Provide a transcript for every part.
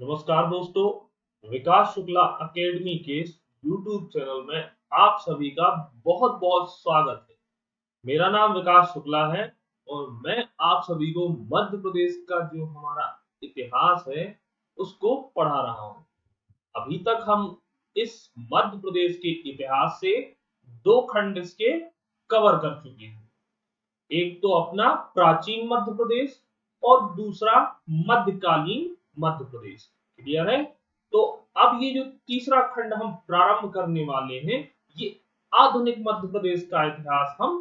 नमस्कार दोस्तों, विकास शुक्ला एकेडमी के यूट्यूब चैनल में आप सभी का बहुत बहुत स्वागत है। मेरा नाम विकास शुक्ला है और मैं आप सभी को मध्य प्रदेश का जो हमारा इतिहास है उसको पढ़ा रहा हूँ। अभी तक हम इस मध्य प्रदेश के इतिहास से दो खंड इसके कवर कर चुके हैं। एक तो अपना प्राचीन मध्य प्रदेश और दूसरा मध्यकालीन मध्य प्रदेश। क्लियर है? तो अब ये जो तीसरा खंड हम प्रारंभ करने वाले हैं, ये आधुनिक मध्य प्रदेश का इतिहास हम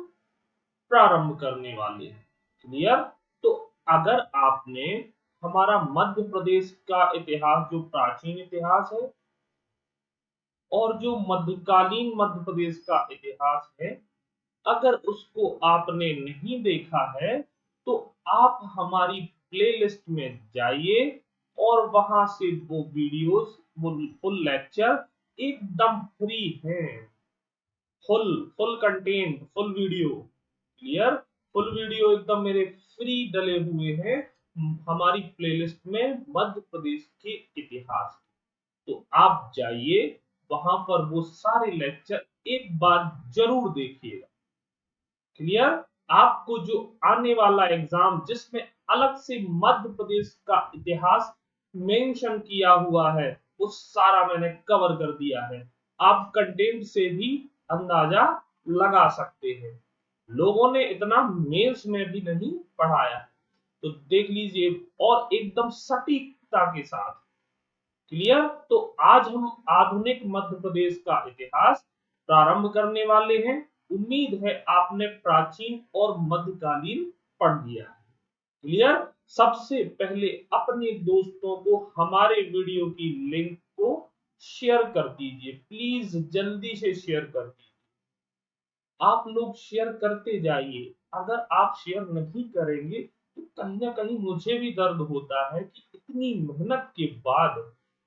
प्रारंभ करने वाले हैं। क्लियर? तो अगर आपने हमारा मध्य प्रदेश का इतिहास, जो प्राचीन इतिहास है और जो मध्यकालीन मध्य प्रदेश का इतिहास है, अगर उसको आपने नहीं देखा है तो आप हमारी प्लेलिस्ट में जाइए और वहां से वो वीडियोस, वो फुल लेक्चर एकदम फ्री है। Full full content, full video. Clear? Full video एकदम मेरे फ्री डले हुए हैं हमारी प्लेलिस्ट में मध्य प्रदेश के इतिहास। तो आप जाइए, वहां पर वो सारे लेक्चर एक बार जरूर देखिएगा। क्लियर? आपको जो आने वाला एग्जाम जिसमें अलग से मध्य प्रदेश का इतिहास मेंशन किया हुआ है, वो सारा मैंने कवर कर दिया है। आप कंटेंट से भी अंदाजा लगा सकते हैं। लोगों ने इतना मेंस में भी नहीं पढ़ाया, तो देख लीजिए, और एकदम सटीकता के साथ। क्लियर? तो आज हम आधुनिक मध्य प्रदेश का इतिहास प्रारंभ करने वाले हैं। उम्मीद है आपने प्राचीन और मध्यकालीन पढ़ लिया है। क्लियर? सबसे पहले अपने दोस्तों को हमारे वीडियो की लिंक को शेयर कर दीजिए। प्लीज जल्दी से शेयर कर दीजिए। आप लोग शेयर करते जाइए। अगर आप शेयर नहीं करेंगे तो कहीं ना कहीं मुझे भी दर्द होता है कि इतनी मेहनत के बाद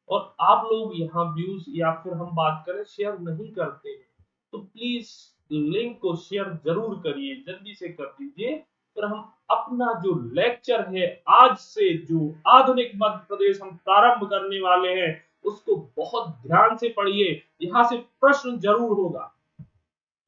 और आप लोग यहाँ व्यूज या फिर हम बात करें शेयर नहीं करते हैं। तो प्लीज लिंक को शेयर जरूर करिए, जल्दी से कर दीजिए। फिर हम अपना जो लेक्चर है, आज से जो आधुनिक मध्य प्रदेश हम प्रारंभ करने वाले हैं, उसको बहुत ध्यान से पढ़िए। यहाँ से प्रश्न जरूर होगा,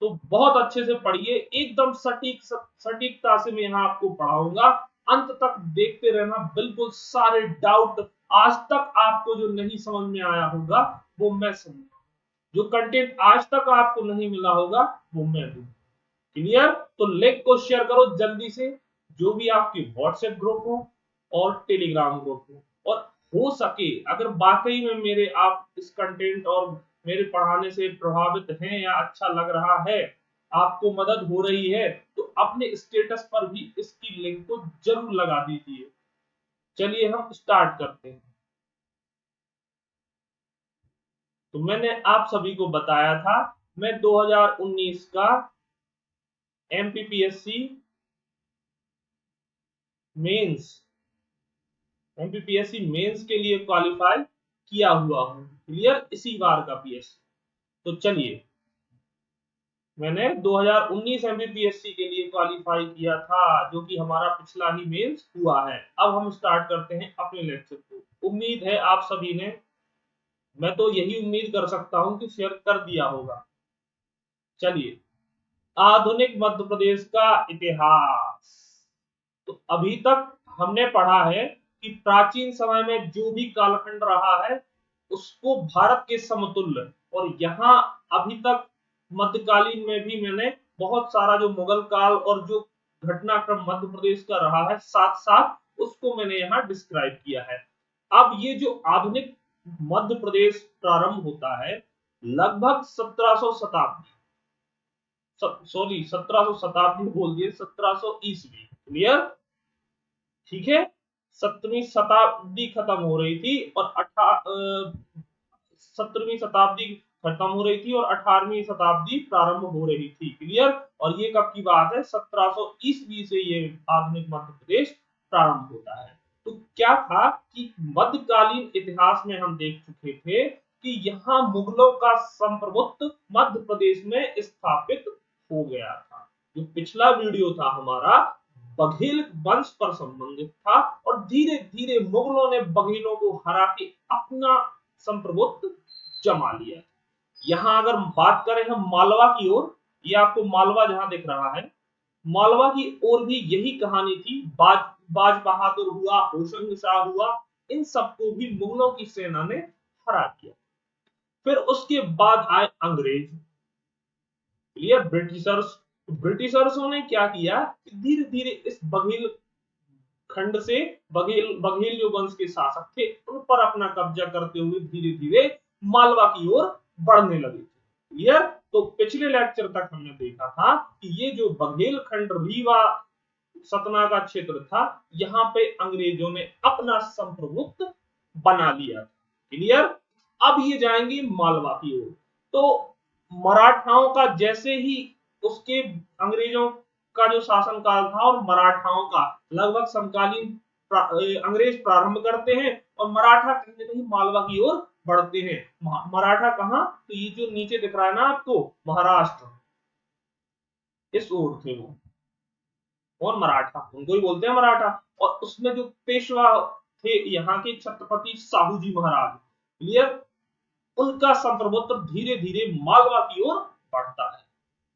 तो बहुत अच्छे से पढ़िए। एकदम सटीकता से मैं यहाँ आपको पढ़ाऊंगा। अंत तक देखते रहना। बिल्कुल सारे डाउट आज तक आपको जो नहीं समझ में आया होगा वो मैं समझूंगा। जो कंटेंट आज तक आपको नहीं मिला होगा वो मैं दूंगा। क्लियर? तो लिंक को शेयर करो जल्दी से, जो भी आपके व्हाट्सएप ग्रुप हो और टेलीग्राम ग्रुप हो सके अगर वाकई में मेरे आप इस कंटेंट और मेरे पढ़ाने से प्रभावित हैं या अच्छा लग रहा है, आपको मदद हो रही है, तो अपने स्टेटस पर भी इसकी लिंक को जरूर लगा दीजिए। चलिए हम स्टार्ट करते हैं। तो मैंने आप सभी को बताया था, मैं 2019 का एमपीपीएससी मेंस एमपीपीएससी मेंस के लिए क्वालिफाई किया हुआ हूं। क्लियर? इसी बार का पीएससी। तो चलिए, मैंने 2019 एमपीपीएससी के लिए क्वालिफाई किया था, जो कि हमारा पिछला ही मेंस हुआ है। अब हम स्टार्ट करते हैं अपने लेक्चर को। उम्मीद है आप सभी ने, मैं तो यही उम्मीद कर सकता हूं कि शेयर कर दिया होगा। चलिए, आधुनिक मध्य प्रदेश का इतिहास। तो अभी तक हमने पढ़ा है कि प्राचीन समय में जो भी कालखंड रहा है उसको भारत के समतुल्य, और यहाँ अभी तक मध्यकालीन में भी मैंने बहुत सारा जो मुगल काल और जो घटनाक्रम मध्य प्रदेश का रहा है साथ साथ उसको मैंने यहाँ डिस्क्राइब किया है। अब ये जो आधुनिक मध्य प्रदेश प्रारंभ होता है लगभग 1700 शताब्दी, सॉरी 1700 शताब्दी बोल दिए, 1700 ईस्वी। क्लियर? ठीक है? 17वीं शताब्दी खत्म हो रही थी और 17वीं शताब्दी खत्म हो रही थी और 18वीं शताब्दी प्रारंभ हो रही थी। क्लियर? और ये कब की बात है? 1700 ईस्वी से ये आधुनिक मध्य प्रदेश प्रारंभ होता है। तो क्या था कि मध्यकालीन इतिहास में हम देख चुके थे कि यहाँ मुगलों का संप्रभुत्व मध्य प्रदेश में स्थापित हो गया था। जो पिछला वीडियो था हमारा बघेल वंश पर संबंधित था और धीरे धीरे मुगलों ने बघेलों को हरा के अपना संप्रभुत्व जमा लिया। यहाँ अगर बात करें हम मालवा की ओर, ये आपको मालवा जहां दिख रहा है, मालवा की ओर भी यही कहानी थी। बाज बहादुर हुआ, होशंग शाह हुआ, इन सबको भी मुगलों की सेना ने हरा दिया। फिर उसके बाद आए अंग्रेज, क्लियर, ब्रिटिशर्स। ब्रिटिशर्सों ने क्या किया कि धीरे धीरे इस बघेल खंड से बघेल बघेल जो वंश के शासक थे उन पर अपना कब्जा करते हुए धीरे धीरे मालवा की ओर बढ़ने लगे। क्लियर। तो पिछले लेक्चर तक हमने देखा था कि ये जो बघेल खंड रीवा सतना का क्षेत्र था, यहाँ पे अंग्रेजों ने अपना संप्रभुत्व बना लिया। क्लियर। अब ये जाएंगे मालवा की ओर। तो मराठाओं का जैसे ही उसके अंग्रेजों का जो शासनकाल था और मराठाओं का लगभग समकालीन अंग्रेज प्रारंभ करते हैं और मराठा कहीं ना कहीं मालवा की ओर बढ़ते हैं। मराठा कहां, तो ये जो नीचे दिख रहा है ना आपको, महाराष्ट्र, इस ओर थे वो। और मराठा, उनको ही बोलते हैं मराठा। और उसमें जो पेशवा थे यहाँ के छत्रपति साहू जी महाराज, क्लियर, उनका संप्रभुत्व धीरे धीरे मालवा की ओर बढ़ता है।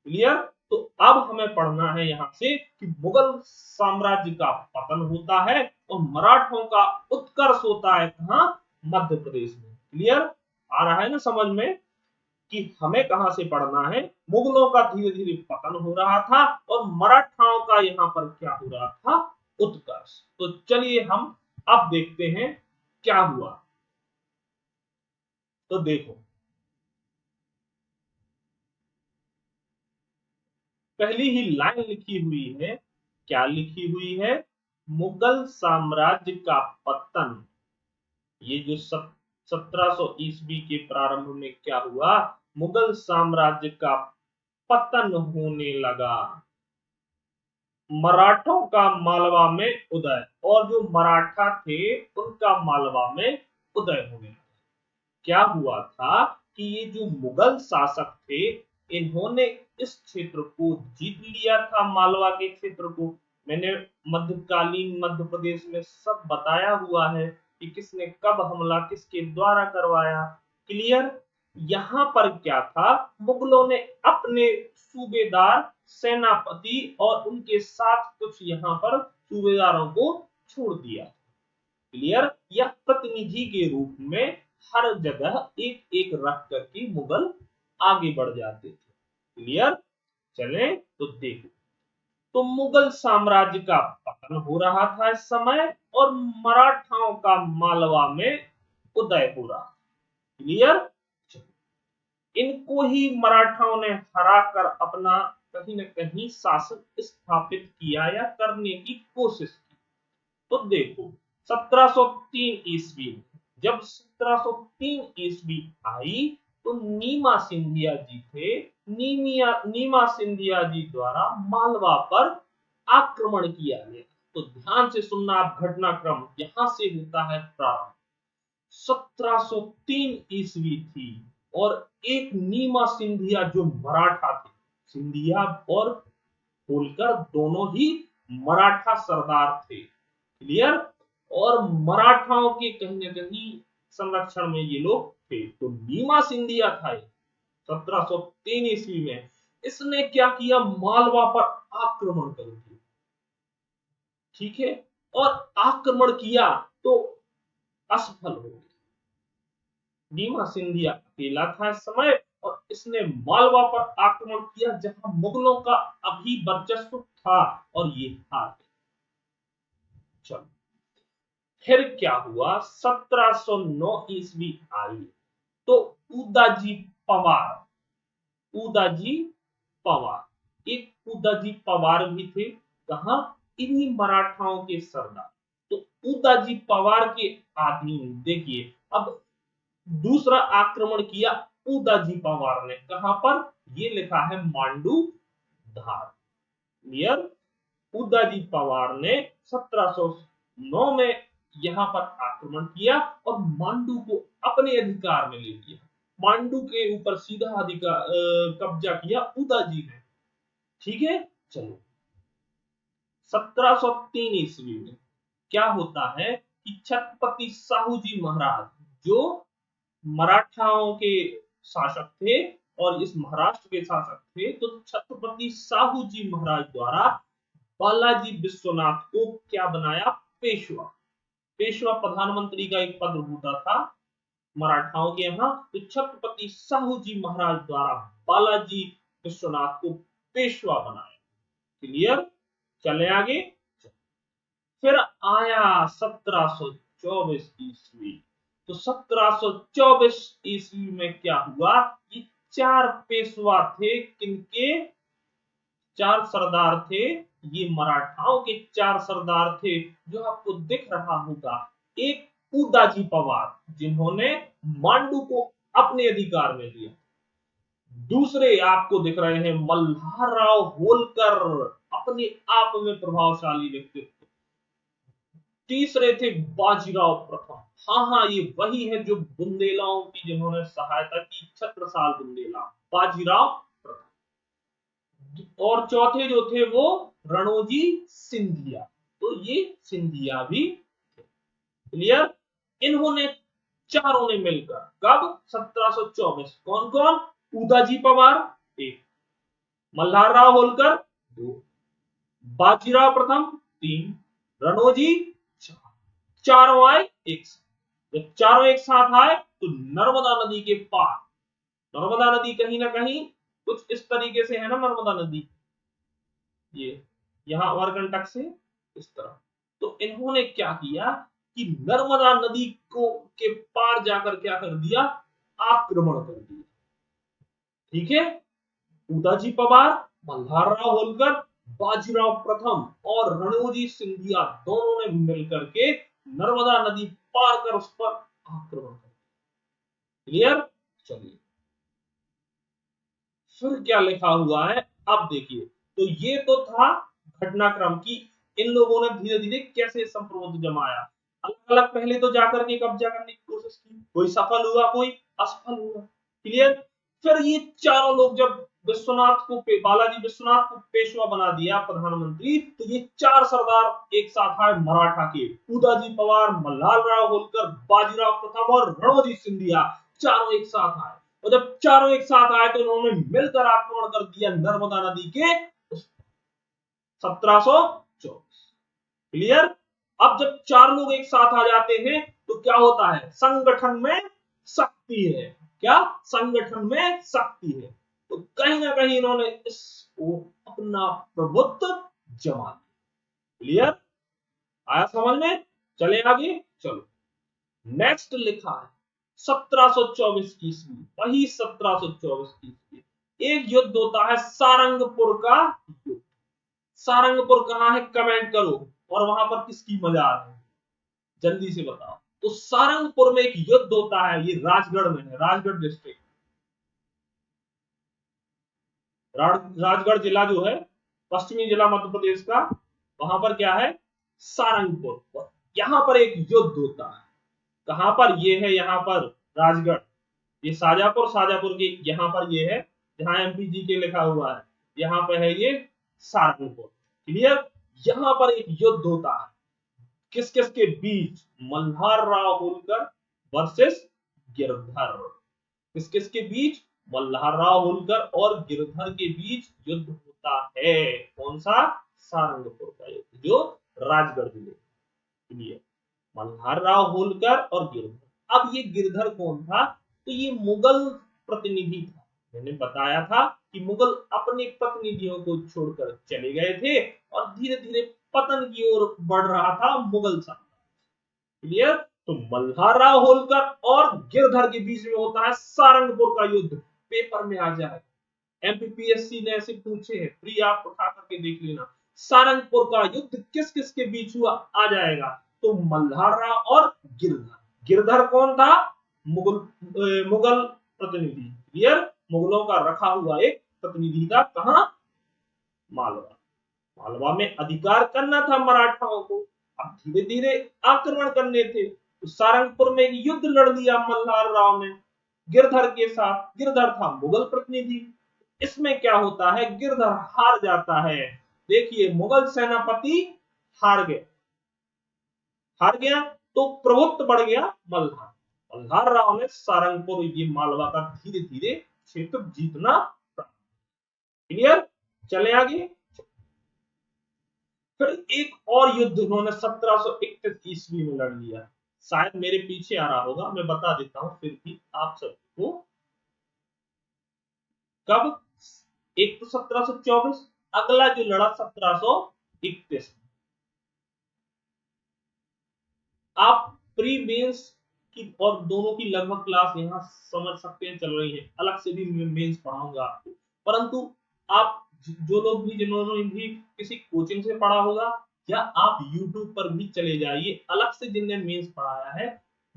क्लियर। तो अब हमें पढ़ना है यहां से कि मुगल साम्राज्य का पतन होता है और मराठों का उत्कर्ष होता है कहां, मध्य प्रदेश में। क्लियर, आ रहा है ना समझ में कि हमें कहां से पढ़ना है। मुगलों का धीरे धीरे पतन हो रहा था और मराठाओं का यहां पर क्या हो रहा था, उत्कर्ष। तो चलिए हम अब देखते हैं क्या हुआ। तो देखो, पहली ही लाइन लिखी हुई है, क्या लिखी हुई है, मुगल साम्राज्य का पतन। ये जो 1700 ईस्वी के प्रारंभ में क्या हुआ, मुगल साम्राज्य का पतन होने लगा, मराठों का मालवा में उदय, और जो मराठा थे उनका मालवा में उदय होने लगा। क्या हुआ था कि ये जो मुगल शासक थे इन्होंने इस क्षेत्र को जीत लिया था, मालवा के क्षेत्र को। मैंने मध्यकालीन मध्य प्रदेश में सब बताया हुआ है कि किसने कब हमला किसके द्वारा करवाया। क्लियर। यहां पर क्या था, मुगलों ने अपने सूबेदार, सेनापति और उनके साथ कुछ यहां पर सूबेदारों को छोड़ दिया। क्लियर। या प्रतिनिधि के रूप में हर जगह एक एक रख करके मुगल आगे बढ़ जाते थे। क्लियर। चले तो देखो, तो मुगल साम्राज्य का पतन हो रहा था इस समय और मराठाओं का मालवा में उदय हो रहा। क्लियर। इनको ही मराठाओं ने हरा कर अपना कहीं न कहीं शासन स्थापित किया या करने की कोशिश की। तो देखो, 1703 ईस्वी, जब 1703 ईस्वी आई तो नीमा सिंधिया जी थे, नीमा सिंधिया जी द्वारा मालवा पर आक्रमण किया गया। तो ध्यान से सुनना आप, घटनाक्रम यहां से होता है प्रारंभ। 1703 ईस्वी थी और एक नीमा सिंधिया जो मराठा थे, सिंधिया और होलकर दोनों ही मराठा सरदार थे। क्लियर। और मराठाओं के कहीं न कहीं संरक्षण में ये लोग थे। तो नीमा सिंधिया था 1703 ईस्वी में, इसने क्या किया, मालवा पर आक्रमण कर दिया। ठीक है। और आक्रमण किया तो असफल हो गया। नीमा सिंधिया अकेला था इस समय और इसने मालवा पर आक्रमण किया जहां मुगलों का अभी वर्चस्व था और ये हार गए। चलो, फिर क्या हुआ, 1709 ईस्वी आई तो उदाजी पवार, उदाजी पवार, एक उदाजी पवार भी थे, कहा, इन्हीं मराठाओं के सरदार। तो उदाजी पवार के अधीन देखिए, अब दूसरा आक्रमण किया उदाजी पवार ने, कहां पर, ये लिखा है मांडू धार। क्लियर। उदाजी पवार ने 1709 में यहां पर आक्रमण किया और मांडू को अपने अधिकार में ले लिया। मांडू के ऊपर सीधा कब्जा किया उदाजी ने। ठीक है। चलो, 1703 ईस्वी में क्या होता है कि छत्रपति साहू जी महाराज जो मराठाओं के शासक थे और इस महाराष्ट्र के शासक थे, तो छत्रपति साहू जी महाराज द्वारा बालाजी विश्वनाथ को क्या बनाया? पेशवा। पेशवा प्रधानमंत्री का एक पद होता था मराठाओं के यहाँ, तो छत्रपति साहू जी महाराज द्वारा बालाजी विश्वनाथ को पेशवा बनाया। क्लियर? चले आगे। फिर आया 1724 ईस्वी। तो 1724 ईस्वी में क्या हुआ? ये 4 पेशवा थे। किनके? 4 सरदार थे। ये मराठाओं के 4 सरदार थे, जो आपको दिख रहा होगा। एक उदाजी पवार, जिन्होंने मांडू को अपने अधिकार में लिया। दूसरे आपको दिख रहे हैं मल्हारराव होलकर, अपने आप में प्रभावशाली व्यक्तित्व। तीसरे थे बाजीराव प्रथम। हाँ, ये वही है जो बुंदेलाओं की जिन्होंने सहायता की, छत्रसाल बुंदेला, बाजीराव प्रथम। और चौथे जो थे वो रणोजी सिंधिया। तो ये सिंधिया भी थे। क्लियर? इन्होंने चारों ने मिलकर, कब? 1724। कौन कौन? उदाजी पवार 1, मल्हारराव होलकर 2, बाजीराव प्रथम 3, रणोजी 4। चारों आए एक साथ। जब चारों एक साथ आए तो नर्मदा नदी के पार, नर्मदा नदी कहीं ना कहीं कुछ इस तरीके से है ना, नर्मदा नदी ये यहां अमरकंटक से इस तरह। तो इन्होंने क्या किया कि नर्मदा नदी को के पार जाकर क्या कर दिया? आक्रमण कर दिया। ठीक है? उदाजी पवार, मल्हारराव होलकर, बाजीराव प्रथम और रणोजी सिंधिया दोनों ने मिलकर के नर्मदा नदी पार कर उस पर आक्रमण कर। क्लियर? चलिए, फिर क्या लिखा हुआ है अब देखिए। तो ये तो था घटनाक्रम की इन लोगों ने धीरे धीरे कैसे संप्रभुत्व जमाया। अलग अलग पहले तो जाकर के कब्जा करने की कोशिश की, कोई सफल हुआ, कोई असफल हुआ। क्लियर? फिर ये चारों लोग जब विश्वनाथ को बालाजी विश्वनाथ को पेशवा बना दिया प्रधानमंत्री, तो ये 4 सरदार एक साथ आए मराठा के, उदाजी पवार, मल्हारराव होलकर, बाजीराव प्रथम और रणोजी सिंधिया, चारों एक साथ आए। और जब चारों एक साथ आए तो उन्होंने मिलकर आक्रमण कर दिया नर्मदा नदी के 1724। क्लियर? अब जब 4 लोग एक साथ आ जाते हैं तो क्या होता है? संगठन में शक्ति है। क्या? संगठन में शक्ति है। तो कहीं ना कहीं इन्होंने इसको अपना प्रभुत्व जमा दिया। क्लियर? आया समझ में? चले आगे। चलो, नेक्स्ट लिखा है 1724 की ईस्वी। वही 1724 की ईस्वी एक युद्ध होता है, सारंगपुर का युद्ध। सारंगपुर कहां है? कमेंट करो। और वहां पर किसकी मजार है? जल्दी से बताओ। तो सारंगपुर में एक युद्ध होता है, ये राजगढ़ में है, राजगढ़ डिस्ट्रिक्ट। राजगढ़ जिला जो है पश्चिमी जिला मध्य प्रदेश का, वहां पर क्या है? सारंगपुर। यहां पर एक युद्ध होता है। कहां पर? ये है यहां पर राजगढ़, ये शाजापुर, शाजापुर के यहां पर ये है जहां एमपीजी के लिखा हुआ है, यहां पर है ये सारंगपुर। क्लियर? यहां पर एक युद्ध होता है, किस किस के बीच? मल्हारराव होलकर वर्सेस गिरधर। किस किस के बीच? मल्हारराव होलकर और गिरधर के बीच युद्ध होता है। कौन सा? सारंगपुर का युद्ध, जो राजगढ़ जिले के लिए। मल्हारराव होलकर और गिरधर। अब ये गिरधर कौन था? तो ये मुगल प्रतिनिधि था। मैंने बताया था कि मुगल अपने प्रतिनिधियों को छोड़कर चले गए थे और धीरे धीरे पतन की ओर बढ़ रहा था मुगल साम्राज्य। क्लियर? तो मल्हारराव होलकर और गिरधर के बीच में होता है सारंगपुर का युद्ध। पेपर में आ जाए, एमपीपीएससी ने ऐसे पूछे हैं, फ्री आप उठा करके देख लेना। सारंगपुर का युद्ध किस किस के बीच हुआ? आ जाएगा। तो मल्हारराव और गिरधर। गिरधर कौन था? मुगल प्रतिनिधि। क्लियर? मुगलों का रखा हुआ एक प्रतिनिधि था। कहां? मालवा। मालवा में अधिकार करना था मराठाओं को, अब धीरे धीरे आक्रमण करने थे। तो सारंगपुर में एक युद्ध लड़ लिया मल्हारराव ने गिरधर के साथ। गिरधर था मुगल प्रतिनिधि। इसमें क्या होता है? गिरधर हार जाता है देखिए मुगल सेनापति हार गए, हार गया तो प्रभुत्व बढ़ गया मल्हार। मल्हार राव ने सारंगपुर ये मालवा का धीरे धीरे क्षेत्र जीतना। क्लियर, चले आगे। फिर एक और युद्ध उन्होंने 1731 ईस्वी में लड़ लिया, शायद मेरे पीछे आ रहा होगा, मैं बता देता हूं फिर भी आप सबको। कब? एक तो 1724, अगला जो लड़ा 1731। आप प्री मेंस की और दोनों की लगभग क्लास यहाँ समझ सकते हैं चल रही है, अलग से भी मेंस पढ़ाऊंगा आपको। परंतु आप जो लोग भी जिन्होंने भी किसी कोचिंग से पढ़ा होगा या आप YouTube पर भी चले जाइए, अलग से जिनने मेंस पढ़ाया है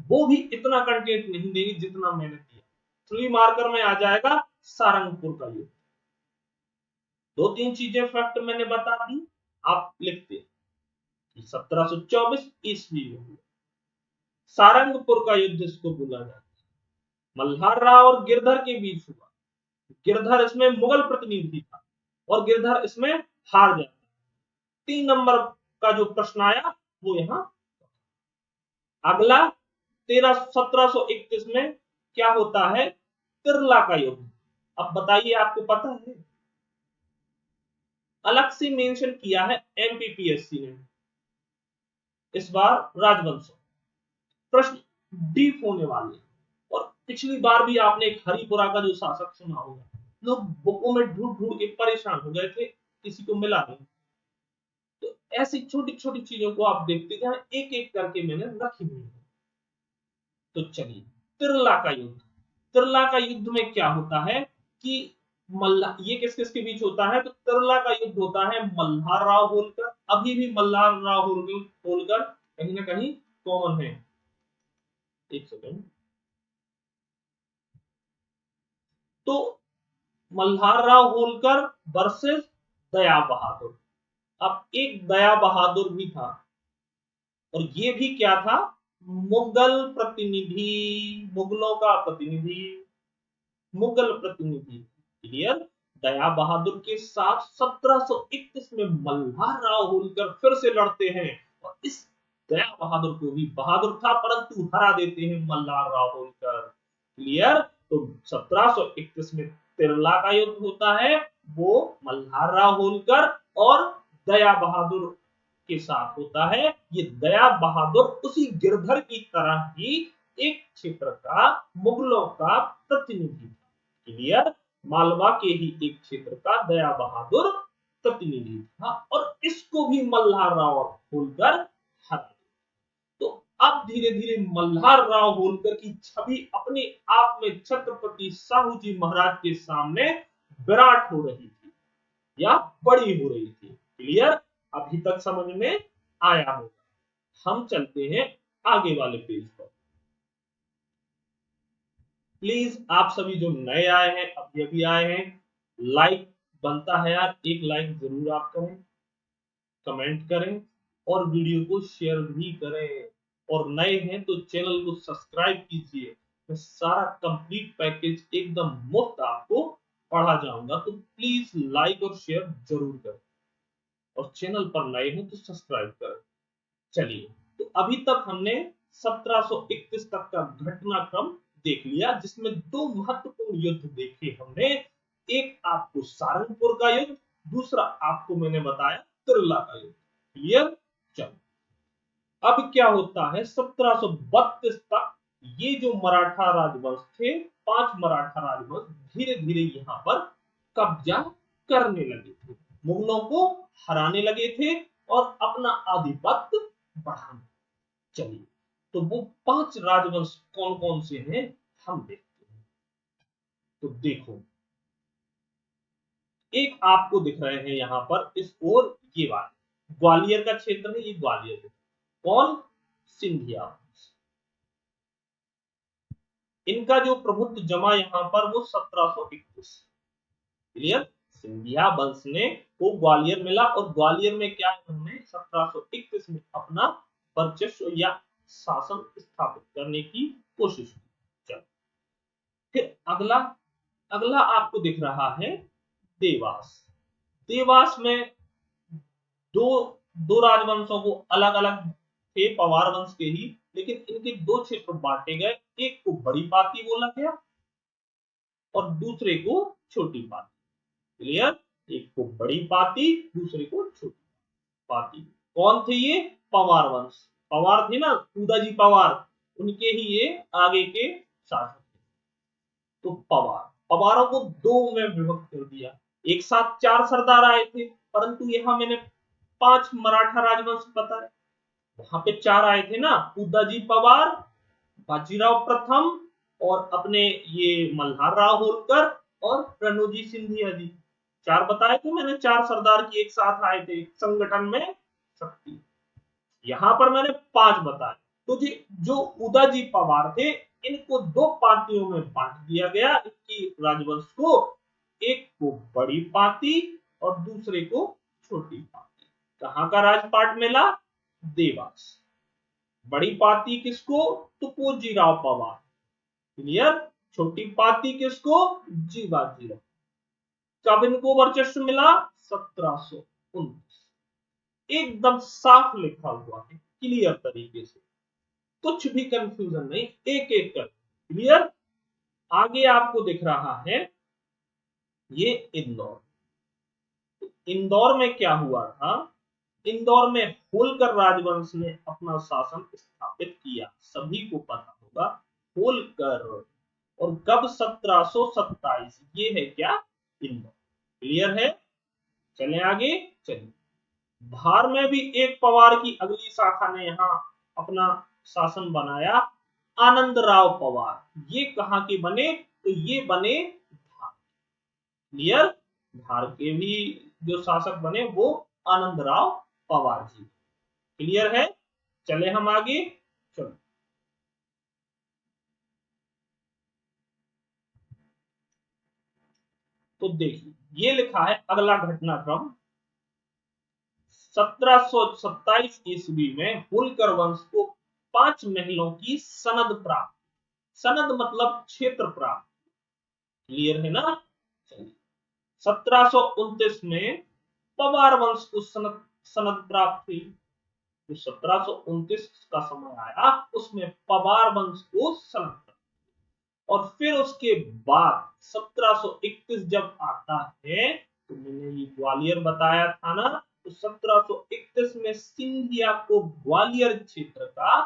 वो भी इतना कंटेंट नहीं देंगे जितना मैंने दिया। 3 मार्कर में आ जाएगा सारंगपुर का युद्ध। 2-3 चीजें फैक्ट मैंने बता दी, आप लिखते 1724 ईस्वी में हुआ सारंगपुर का युद्ध इसको बोला जाता है। मल्हार राव और गिरधर के बीच हुआ। गिरधर इसमें मुगल प्रतिनिधि था और गिरधर इसमें हार जाता। 3 नंबर का जो प्रश्न आया वो यहां। अगला 1731 में क्या होता है? तिरला का युद्ध। अब बताइए, आपको पता है? अलग से मेंशन किया है एमपीपीएससी ने इस बार राजवंश। प्रश्न डीप होने वाले। और पिछली बार भी आपने एक हरिपुरा का जो शासक सुना होगा, लोग बुकों में ढूंढ ढूंढ के परेशान हो गए थे, किसी को मिला नहीं। तो ऐसी छोटी छोटी चीजों को आप देखते जाएं, एक एक करके मैंने रखी हुई है। तो चलिए, तिरला का युद्ध। तिरला का युद्ध में क्या होता है कि मल्ला ये किस किस के बीच होता है? तो तिरला का युद्ध होता है मल्हार राव होलकर। अभी भी मल्हार राव होलकर कहीं ना कहीं कॉमन है। एक सेकंड। तो मल्हार राव होलकर वर्सेस दया बहादुर। अब एक दया बहादुर भी था और ये भी क्या था? मुगल प्रतिनिधि, मुगलों का प्रतिनिधि, मुगल प्रतिनिधि। क्लियर। दया बहादुर के साथ 1731 में मल्हार राव होलकर फिर से लड़ते हैं और इस दया बहादुर को भी बहादुर था परंतु हरा देते हैं मल्हार राव होलकर। क्लियर। तो 1731 में तिरला का युद्ध होता है, वो मल्हार राव होलकर और दया बहादुर के साथ होता है। ये दया बहादुर उसी गिरधर की तरह ही एक क्षेत्र का मुगलों का प्रतिनिधि था। क्लियर। मालवा के ही एक क्षेत्र का दया बहादुर प्रतिनिधि था और इसको भी मल्हार राव होलकर हरा। तो अब धीरे धीरे मल्हार राव होलकर की छवि अपने आप में छत्रपति साहू जी महाराज के सामने विराट हो रही थी या बड़ी हो रही थी। क्लियर। अभी तक समझ में आया होगा। हम चलते हैं आगे वाले पेज पर। प्लीज आप सभी जो नए आए हैं, अभी अभी आए हैं, लाइक बनता है यार, एक लाइक जरूर आप करें, कमेंट करें और वीडियो को शेयर भी करें। और नए हैं तो चैनल को सब्सक्राइब कीजिए। मैं सारा कंप्लीट पैकेज एकदम मुफ्त आपको पढ़ा जाऊंगा, तो प्लीज लाइक और शेयर जरूर करें और चैनल पर नए हैं तो सब्सक्राइब करें। चलिए, तो अभी तक हमने 1731 तक का घटनाक्रम देख लिया, जिसमें 2 महत्वपूर्ण युद्ध देखे हमने। एक आपको सारंगपुर का युद्ध, दूसरा आपको मैंने बताया तिरला का युद्ध। क्लियर। चलो, अब क्या होता है 1732 तक ये जो मराठा राजवंश थे, 5 मराठा राजवंश धीरे धीरे यहाँ पर कब्जा करने लगे थे, मुगलों को हराने लगे थे और अपना आधिपत्य बढ़ाने। चलिए, तो वो 5 राजवंश कौन कौन से हैं हम देखते हैं। तो देखो, एक आपको दिख रहे हैं यहां पर इस ओर, ये वाले ग्वालियर का क्षेत्र है, ये ग्वालियर है। कौन? सिंधिया। इनका जो प्रभुत्व जमा यहां पर वो 1731। क्लियर। सिंधिया वंश ने को ग्वालियर मिला और ग्वालियर में क्या उन्होंने 1731 में अपना वर्चस्व या शासन स्थापित करने की कोशिश की। चलो, फिर अगला अगला आपको दिख रहा है देवास। देवास में दो दो राजवंशों को अलग अलग थे, पवार वंश के ही, लेकिन इनके दो क्षेत्र बांटे गए। एक को बड़ी पाती बोला गया और दूसरे को छोटी पाती। क्लियर? एक को बड़ी पाती, दूसरे को छोटी पाती। कौन थे ये? पवार वंश। पवार थे ना, उदाजी पवार, उनके ही ये आगे के शासक थे। तो पवारों को दो में विभक्त कर दिया। एक साथ चार सरदार आए थे, परंतु यहां मैंने 5 मराठा राजवंश बताए, वहां पे 4 आए थे ना, उदाजी पवार, बाजीराव प्रथम और अपने ये मल्हार राव होलकर और रणोजी सिंधिया जी। 4 बताए थे मैंने, 4 सरदार की एक साथ आए थे संगठन में शक्ति। यहां पर मैंने 5 बताए। तो जी जो उदाजी पवार थे, इनको दो पार्टियों में बांट दिया गया इनकी राजवंश को। एक को बड़ी पार्टी और दूसरे को छोटी पार्टी। कहां का राजपाट मिला? देवास। बड़ी पार्टी किसको? तुकोजीराव पवार। क्लियर? छोटी पार्टी किसको? जीवाजीराव। कब इनको वर्चस्व मिला? 1719। एकदम साफ लिखा हुआ है, क्लियर तरीके से, कुछ भी कंफ्यूजन नहीं, एक एक कर। क्लियर? आगे आपको दिख रहा है ये इंदौर। इंदौर में क्या हुआ था? इंदौर में होलकर राजवंश ने अपना शासन स्थापित किया। सभी को पता होगा होलकर। और कब? 1727। ये है क्या? इंदौर। क्लियर है? चलें आगे। चलिए, धार में भी एक पवार की अगली शाखा ने यहाँ अपना शासन बनाया, आनंदराव पवार। ये कहां के बने? तो ये बने धार। क्लियर? धार के भी जो शासक बने वो आनंदराव पवार जी। क्लियर है? चले हम आगे। चलो, तो देखिए ये लिखा है अगला घटनाक्रम। 1727 ईस्वी में होलकर वंश को 5 महलों की सनद प्राप्त। सनद मतलब क्षेत्र प्राप्त। क्लियर है ना? चलिए, 1729 में पवार वंश को सनद सनद प्राप्त हुई। तो 1729 का समय आया, उसमें पवार वंश को सनद प्राप्त। और फिर उसके बाद 1731 जब आता है, तो मैंने ये ग्वालियर बताया था ना, तो 1731 में सिंधिया को ग्वालियर क्षेत्र का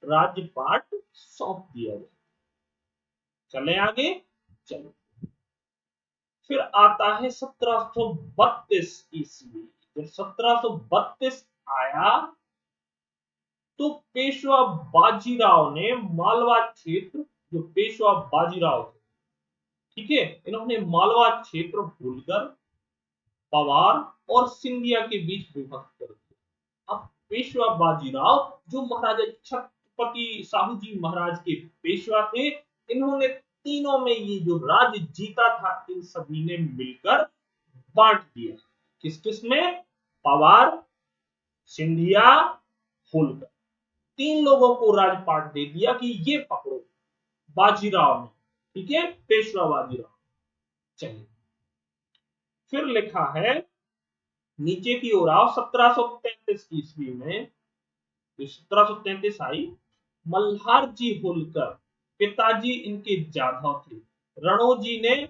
राज्यपाट सौंप दिया गया। चले आगे। चलो, फिर आता है 1732 ईस्वी। जब 1732 आया, तो पेशवा बाजीराव ने मालवा क्षेत्र, जो पेशवा बाजीराव थे, ठीक है, इन्होंने मालवा क्षेत्र भूलकर पवार और सिंधिया के बीच विभक्त कर दिया। अब पेशवा बाजीराव, जो महाराजा छत्रपति साहू जी महाराज के पेशवा थे, इन्होंने तीनों में ये जो राज्य जीता था, इन सभी ने मिलकर बांट दिया। किस किस में? पवार, सिंधिया, होलकर। 3 लोगों को राजपाट दे दिया कि ये पकड़ो, बाजीराव ने। ठीक है, पेशवा बाजीराव। चलिए, फिर लिखा है नीचे की ओर आओ। 1733 ईस्वी में, 1733 आई, मल्हार जी होलकर, पिताजी इनके जाधव थे। रणोजी ने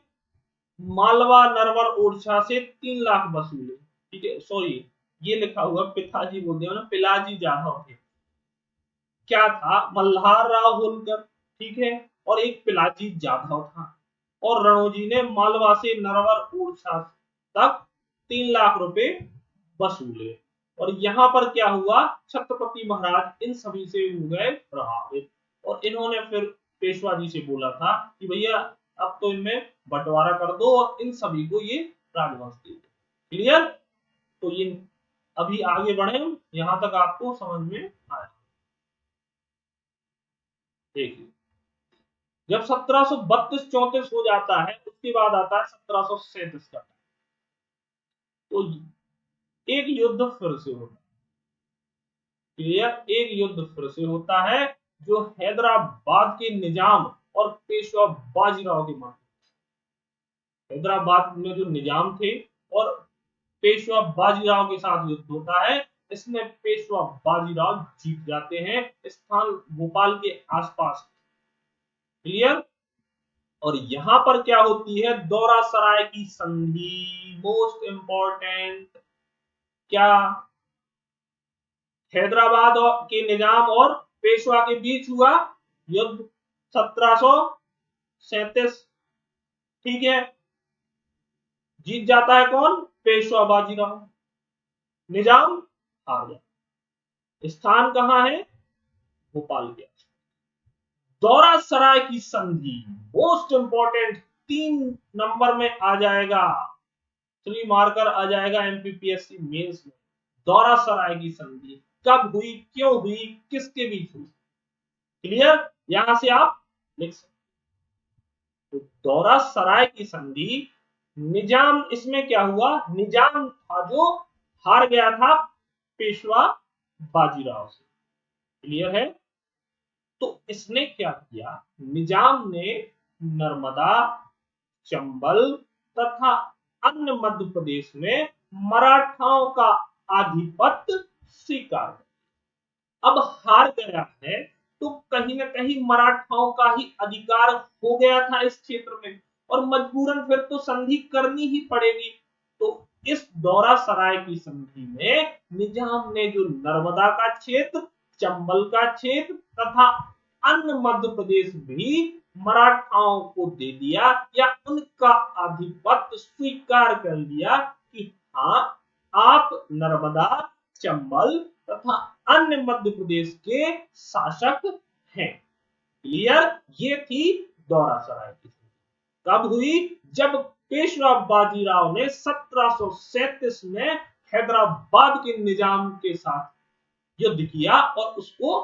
मालवा, नरवर, ओरछा से 3 लाख वसूले। ठीक है, सॉरी, ये लिखा हुआ पिताजी बोल दिया ना, पिलाजी जाधव थे। क्या था? मल्हार राव होलकर, ठीक है, और एक पिलाजी जाधव था। और रणोजी ने मालवा से नरवर, ओरछा तक 3 लाख रुपए वसूले। और यहां पर क्या हुआ? छत्रपति महाराज इन सभी से हो गए प्रभावित, और इन्होंने फिर पेशवा जी से बोला था कि भैया अब तो इनमें बंटवारा कर दो और इन सभी को ये राजवंश दे दो। क्लियर? तो ये अभी आगे बढ़े, यहां तक आपको समझ में आया? देखिए, जब 1732-34 हो जाता है, उसके बाद आता है 1737 का। तो एक युद्ध फिर से होता है। क्लियर? एक युद्ध फिर से होता है, जो हैदराबाद के निजाम और पेशवा बाजीराव के मध्य। हैदराबाद में जो निजाम थे और पेशवा बाजीराव के साथ युद्ध होता है। इसमें पेशवा बाजीराव जीत जाते हैं। स्थान भोपाल के आसपास। क्लियर। और यहां पर क्या होती है, दौरा सराय की संधि, मोस्ट इंपॉर्टेंट। क्या हैदराबाद के निजाम और पेशवा के बीच हुआ युद्ध 1737। ठीक है। जीत जाता है कौन, पेशवा बाजीराव। निजाम हार गया। स्थान कहां है, भोपाल के। दौरा सराय की संधि मोस्ट इंपॉर्टेंट, 3 नंबर में आ जाएगा, 3 मार्कर आ जाएगा एमपीपीएससी मेंस में। दौरा सराय की संधि कब हुई, क्यों हुई, किसके बीच हुई। क्लियर। यहां से आप लिख सकते। तो दौरा सराय की संधि, निजाम, इसमें क्या हुआ, निजाम था जो हार गया था पेशवा बाजीराव से। क्लियर है। तो इसने क्या किया, निजाम ने नर्मदा, चंबल तथा अन्य मध्य प्रदेश में मराठाओं का आधिपत्य स्वीकार किया। अब हार गया है तो कहीं ना कहीं मराठाओं का ही अधिकार हो गया था इस क्षेत्र में, और मजबूरन फिर तो संधि करनी ही पड़ेगी। तो इस दौरा सराय की संधि में निजाम ने जो नर्मदा का क्षेत्र, चंबल का क्षेत्र तथा अन्य मध्य प्रदेश भी मराठाओं को दे दिया, या उनका आधिपत्य स्वीकार कर लिया कि हाँ, आप नर्मदा, चंबल तथा अन्य मध्य प्रदेश के शासक हैं। क्लियर। ये थी दौरा सराय की संधि। कब हुई, जब पेशवा बाजीराव ने 1737 में हैदराबाद के निजाम के साथ युद्ध किया और उसको।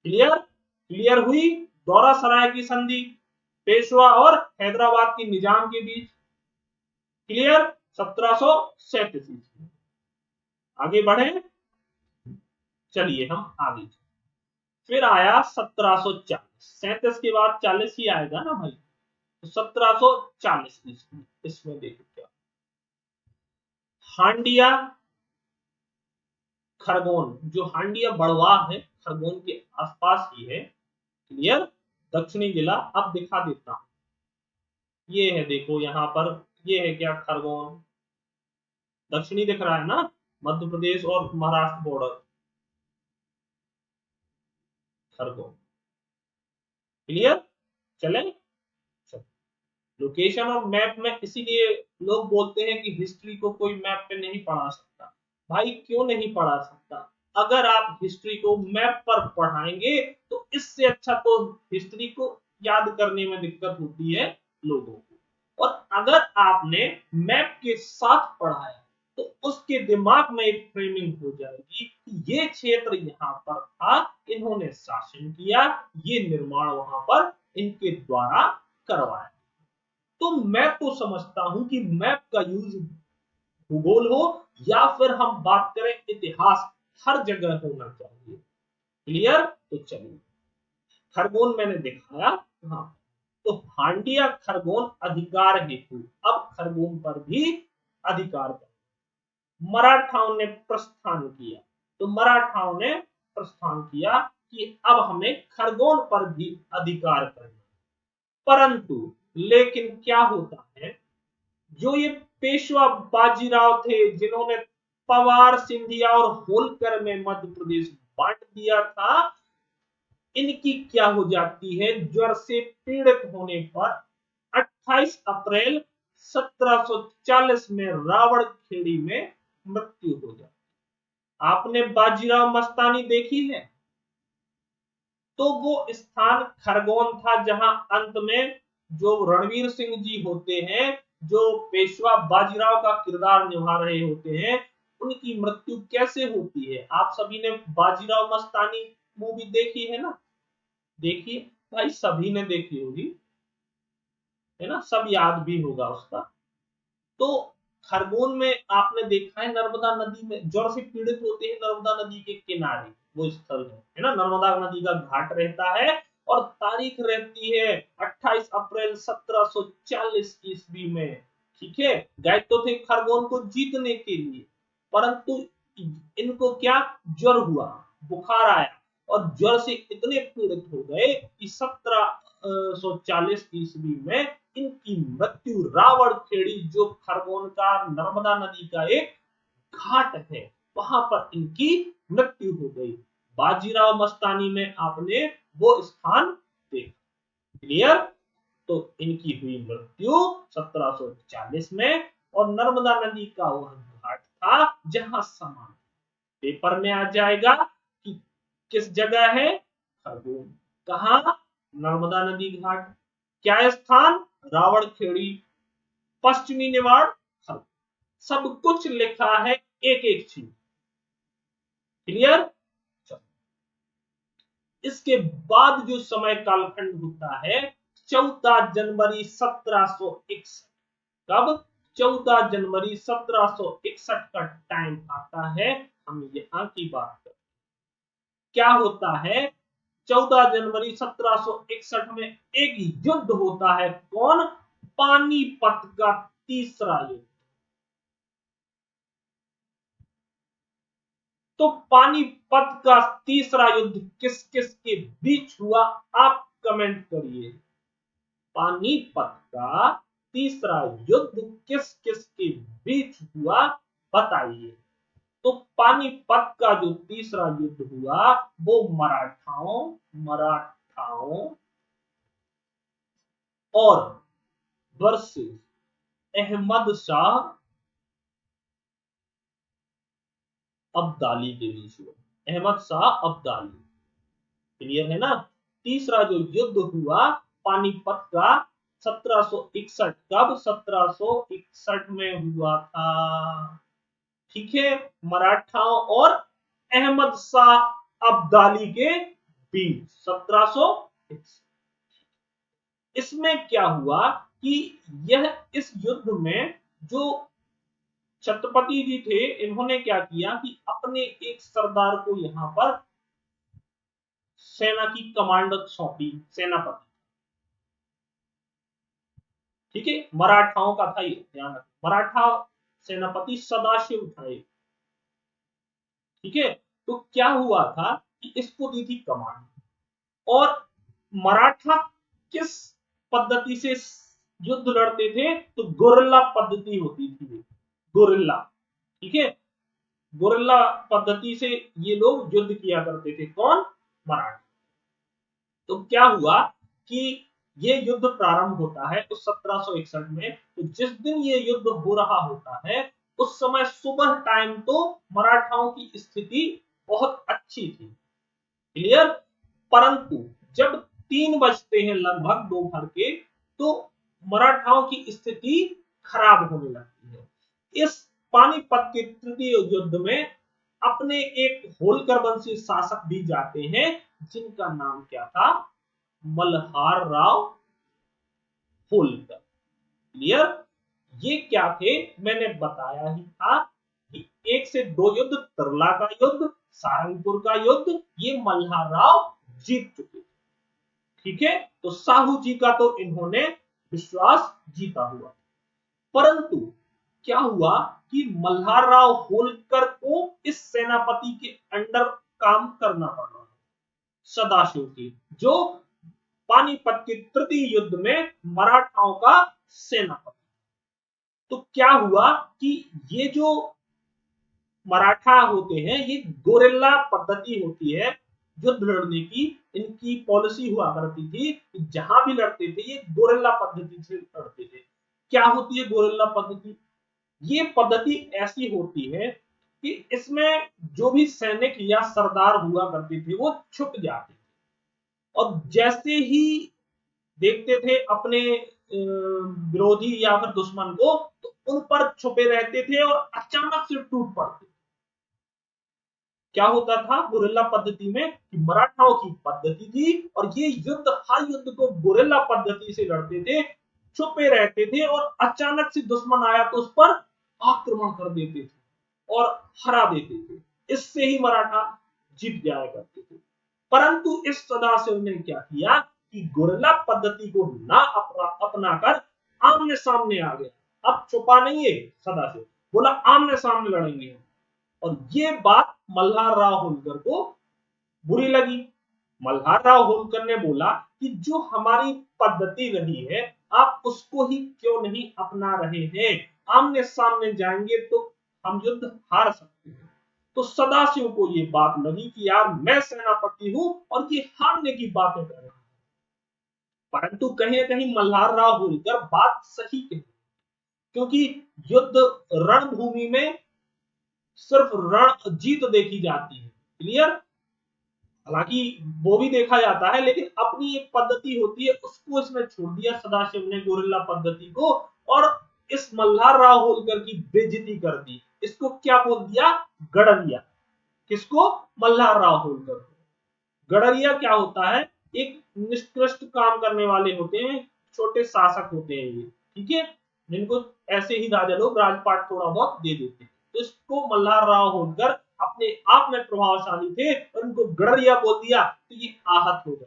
क्लियर। क्लियर हुई दौरा सराय की संधि पेशवा और हैदराबाद के निजाम के बीच। क्लियर। 1737 में। आगे बढ़े, चलिए हम आगे। फिर आया 1740। 37 के बाद 40 ही आएगा ना भाई। तो 1740 इसमें देखो क्या, हांडिया खरगोन, जो हांडिया बड़वाह है, खरगोन के आसपास ही है। क्लियर। दक्षिणी जिला अब दिखा देता हूं। ये है, देखो यहां पर, ये है क्या, खरगोन। दक्षिणी दिख रहा है ना, मध्य प्रदेश और महाराष्ट्र बॉर्डर, खरगोन। क्लियर। चले। लोकेशन और मैप में, इसीलिए लोग बोलते हैं कि हिस्ट्री को कोई मैप पे नहीं पढ़ा सकता। भाई क्यों नहीं पढ़ा सकता, अगर आप हिस्ट्री को मैप पर पढ़ाएंगे तो इससे अच्छा तो हिस्ट्री को याद करने में दिक्कत होती है लोगों को। और अगर आपने मैप के साथ पढ़ाया तो उसके दिमाग में एक फ्रेमिंग हो जाएगी कि ये क्षेत्र यहाँ पर था, इन्होंने शासन किया, ये निर्माण वहां पर इनके द्वारा करवाया। तो मैं तो समझता हूं कि मैप का यूज भूगोल हो या फिर हम बात करें इतिहास, हर जगह होना चाहिए। क्लियर। तो चलिए, खरगोन मैंने दिखाया। हाँ, तो हांडिया खरगोन अधिकार हेतु अब खरगोन पर भी अधिकार कर मराठाओं ने प्रस्थान किया। तो मराठाओं ने प्रस्थान किया कि अब हमें खरगोन पर भी अधिकार करना। परंतु लेकिन क्या होता है, जो ये पेशवा बाजीराव थे जिन्होंने पवार, सिंधिया और होलकर में मध्य प्रदेश बांट दिया था, इनकी क्या हो जाती है, ज्वर से पीड़ित होने पर 28 अप्रैल 1740 में रावड़खेड़ी में मृत्यु हो जाती। आपने बाजीराव मस्तानी देखी है, तो वो स्थान खरगोन था जहां अंत में जो रणवीर सिंह जी होते हैं, जो पेशवा बाजीराव का किरदार निभा रहे होते हैं, उनकी मृत्यु कैसे होती है। आप सभी ने बाजीराव मस्तानी मूवी देखी है ना, देखिए भाई, सभी ने देखी होगी, है ना, सब याद भी होगा उसका। तो खरगोन में आपने देखा है, नर्मदा नदी में ज्वर से पीड़ित होते हैं, नर्मदा नदी के किनारे वो स्थल है ना, नर्मदा नदी का घाट रहता है, और तारीख रहती है 28 अप्रैल 1740 ईस्वी में। ठीक है, गए तो थे खरगोन को जीतने के लिए, परंतु इनको क्या ज्वर हुआ, बुखार आया और ज्वर से इतने पीड़ित हो गए कि 1740 ईस्वी में इनकी मृत्यु रावण खेड़ी, जो खरगोन का नर्मदा नदी का एक घाट है, वहां पर इनकी मृत्यु हो गई। बाजीराव मस्तानी में आपने वो स्थान देखा। क्लियर? तो इनकी हुई मृत्यु 1740 में और नर्मदा नदी का वह घाट था जहां समान। पेपर में आ जाएगा कि किस जगह है, खरगोन। कहा? नर्मदा नदी घाट। क्या स्थान? रावण खेड़ी, पश्चिमी निवाड़, खरगोन। सब कुछ लिखा है, एक एक चीज। क्लियर? इसके बाद जो समय कालखंड होता है 14 जनवरी 1761। कब? 14 जनवरी 1761 का टाइम आता है। हम यहां की बात करें, क्या होता है 14 जनवरी 1761 में एक युद्ध होता है। कौन? पानीपत का तीसरा युद्ध। तो पानीपत का तीसरा युद्ध किस किस के बीच हुआ, आप कमेंट करिए। पानीपत का तीसरा युद्ध किस किस के बीच हुआ, बताइए। तो पानीपत का जो तीसरा युद्ध हुआ वो मराठाओं और वर्सेस अहमद शाह अब्दाली के बीच हुआ। अहमद शाह अब्दाली। क्लियर है ना? तीसरा जो युद्ध हुआ पानीपत का 1761, कब? 1761 में हुआ था। ठीक है, मराठाओं और अहमद शाह अब्दाली के बीच 1761। इसमें क्या हुआ कि इस युद्ध में जो छत्रपति जी थे, इन्होंने क्या किया कि अपने एक सरदार को यहां पर सेना की कमांड सौंपी, सेनापति। ठीक है, मराठाओं का था ये, ध्यान रखना, मराठा सेनापति सदाशिव था। ठीक है, तो क्या हुआ था कि इसको दी थी कमांड। और मराठा किस पद्धति से युद्ध लड़ते थे, तो गोरिल्ला पद्धति होती थी। गोरिल्ला, ठीक है, गोरिल्ला पद्धति से ये लोग युद्ध किया करते थे। कौन? मराठा। तो क्या हुआ कि ये युद्ध प्रारंभ होता है उस 1761 में। तो जिस दिन ये युद्ध हो रहा होता है उस समय सुबह टाइम तो मराठाओं की स्थिति बहुत अच्छी थी। क्लियर? परंतु जब 3 बजते हैं लगभग दोपहर के, तो मराठाओं की स्थिति खराब होने लगती है। इस पानीपत के तृतीय युद्ध में अपने एक होलकर वंशी शासक भी जाते हैं, जिनका नाम क्या था? मल्हार राव होलकर। क्लियर? ये क्या थे? मैंने बताया ही था कि 1 से 2 युद्ध, तरला का युद्ध, सारंगपुर का युद्ध, ये मल्हार राव जीत चुके थे। ठीक है, तो साहू जी का तो इन्होंने विश्वास जीता हुआ। परंतु क्या हुआ कि मल्हार राव होलकर को इस सेनापति के अंडर काम करना पड़ रहा है, सदाशिव की, जो पानीपत के तृतीय युद्ध में मराठाओं का सेनापति। तो क्या हुआ कि ये जो मराठा होते हैं, ये गोरिल्ला पद्धति होती है युद्ध लड़ने की। इनकी पॉलिसी हुआ करती थी कि जहां भी लड़ते थे ये गोरिल्ला पद्धति से लड़ते थे। क्या होती है गोरिल्ला पद्धति? ये पद्धति ऐसी होती है कि इसमें जो भी सैनिक या सरदार हुआ करते थे वो छुप जाते थे, और जैसे ही देखते थे अपने विरोधी या फिर दुश्मन को, तो उन पर छुपे रहते थे और अचानक से टूट पड़ते। क्या होता था गोरिल्ला पद्धति में कि मराठाओं की पद्धति थी और ये युद्ध, हर युद्ध को गोरिल्ला पद्धति से लड़ते थे, छुपे रहते थे और अचानक से दुश्मन आया तो उस पर आक्रमण कर देते थे और हरा देते थे। इससे ही मराठा जीत जाया करते थे। परंतु इस सदाशिव ने क्या किया कि गोरिल्ला पद्धति को ना अपनाकर आमने सामने आ गया अब छुपा नहीं है सदाशिव, बोला आमने सामने लड़ेंगे हम। और ये बात मल्हारराव होलकर को बुरी लगी। मल्हारराव होलकर ने बोला कि जो हमारी पद्धति रही है आप उसको ही क्यों नहीं अपना रहे हैं, आमने सामने जाएंगे तो हम युद्ध हार सकते हैं। तो सदाशिव को ये बात लगी कि यार मैं सेनापति हूं और ये हारने की बातें कर रहा है। परंतु कहीं ना कहीं मल्हारराव होलकर बात सही कही, क्योंकि युद्ध रणभूमि में सिर्फ रण जीत देखी जाती है, क्लियर। हालांकि वो भी देखा जाता है, लेकिन अपनी एक पद्धति होती है, उसको इसने छोड़ दिया सदाशिव ने, गोरिल्ला पद्धति को, और इस मल्हारराव होलकर की बेइज्जती कर दी। इसको क्या बोल दिया, गडरिया। किसको, मल्हारराव होलकर को। गडरिया क्या होता है, एक निष्कृष्ट काम करने वाले होते हैं, छोटे शासक होते हैं ये, ठीक है, जिनको ऐसे ही राजा लोग राजपाट थोड़ा बहुत दे देते हैं। तो इसको मल्हारराव होलकर अपने आप में प्रभावशाली थे और उनको गडरिया बोल दिया तो ये आहत हो गए।